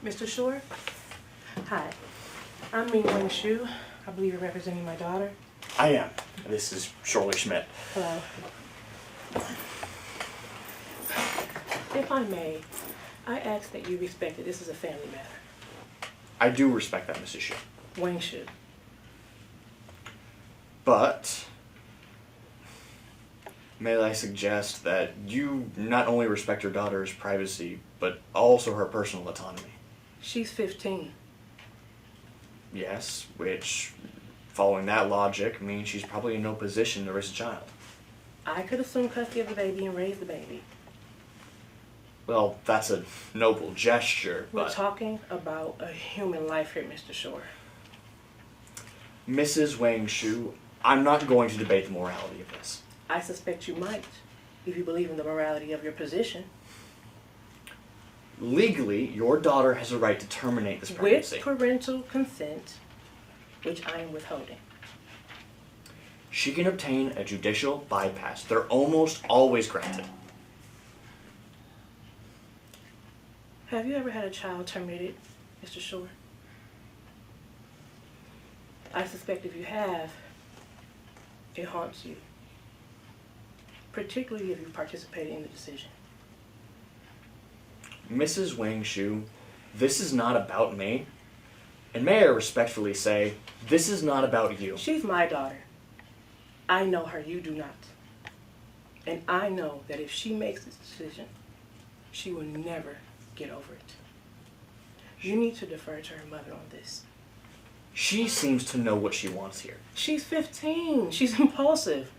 Mr. Shore? Hi. I'm Ming Wing Shu. I believe you're representing my daughter. I am. This is Shirley Schmidt. Hello. If I may, I ask that you respect that this is a family matter. I do respect that, Mrs. Shu. Wang Shu. But may I suggest that you not only respect your daughter's privacy, but also her personal autonomy. She's 15. Yes, which, following that logic, means she's probably in no position to raise a child. I could assume custody of the baby and raise the baby. Well, that's a noble gesture, We're but... talking about a human life here, Mr. Shore. Mrs. Wang Shu, I'm not going to debate the morality of this. I suspect you might, if you believe in the morality of your position. Legally, your daughter has a right to terminate this pregnancy. With parental consent, which I am withholding. She can obtain a judicial bypass. They're almost always granted. Have you ever had a child terminated, Mr. Shore? I suspect if you have, it haunts you. Particularly if you participated in the decision. Mrs. Wang Shu, this is not about me. And may I respectfully say, this is not about you. She's my daughter. I know her, you do not. And I know that if she makes this decision, she will never get over it. You need to defer to her mother on this. She seems to know what she wants here. She's 15. She's impulsive.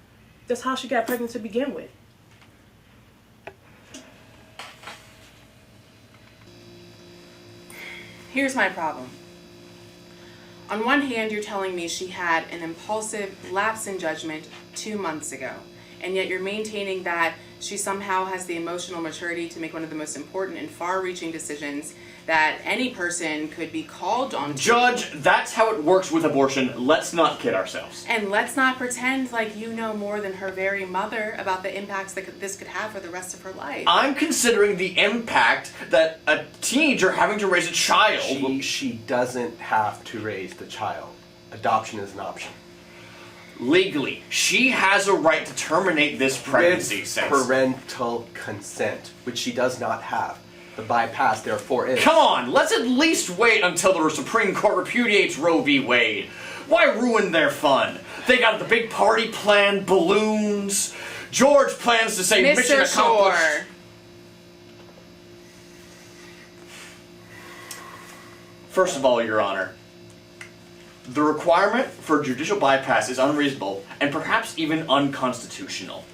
That's how she got pregnant to begin with. Here's my problem. On one hand, you're telling me she had an impulsive lapse in judgment 2 months ago, and yet you're maintaining that she somehow has the emotional maturity to make one of the most important and far-reaching decisions that any person could be called on to. Judge, that's how it works with abortion. Let's not kid ourselves. And let's not pretend like you know more than her very mother about the impacts that this could have for the rest of her life. I'm considering the impact that a teenager having to raise a child... She doesn't have to raise the child. Adoption is an option. Legally, she has a right to terminate this pregnancy. With Since... parental consent, which she does not have. The bypass, therefore, is... Come on, let's at least wait until the Supreme Court repudiates Roe v. Wade. Why ruin their fun? They got the big party planned, balloons. George plans to say mission Mr. accomplished. Shore. First of all, Your Honor, the requirement for judicial bypass is unreasonable and perhaps even unconstitutional.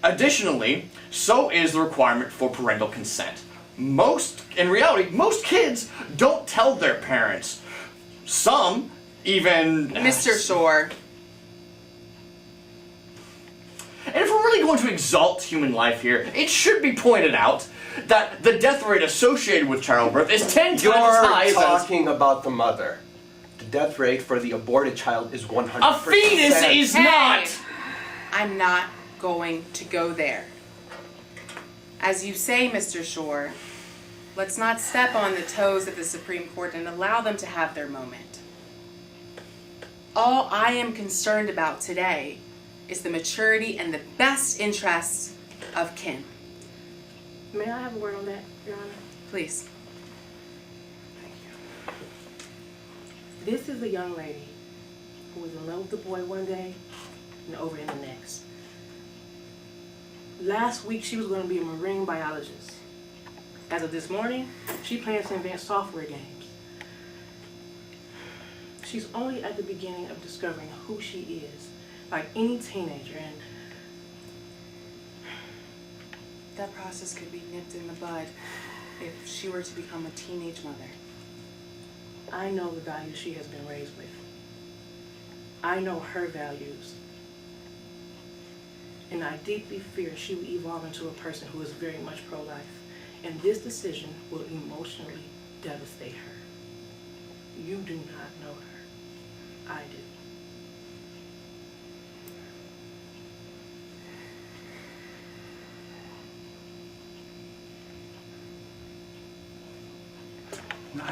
Additionally, so is the requirement for parental consent. In reality, most kids don't tell their parents. Some even... Mr. Shore. And if we're really going to exalt human life here, it should be pointed out that the death rate associated with childbirth is 10 times as high You're as... talking about the mother. The death rate for the aborted child is 100%. A fetus is Hey, not... I'm not going to go there. As you say, Mr. Shore, let's not step on the toes of the Supreme Court and allow them to have their moment. All I am concerned about today is the maturity and the best interests of Kim. May I have a word on that, Your Honor? Please. Thank you. This is a young lady who was in love with the boy one day and over in the next. Last week, she was going to be a marine biologist. As of this morning, she plans to invent software games. She's only at the beginning of discovering who she is, like any teenager, and That process could be nipped in the bud if she were to become a teenage mother. I know the values she has been raised with. I know her values. And I deeply fear she will evolve into a person who is very much pro-life. And this decision will emotionally devastate her. You do not know her. I do.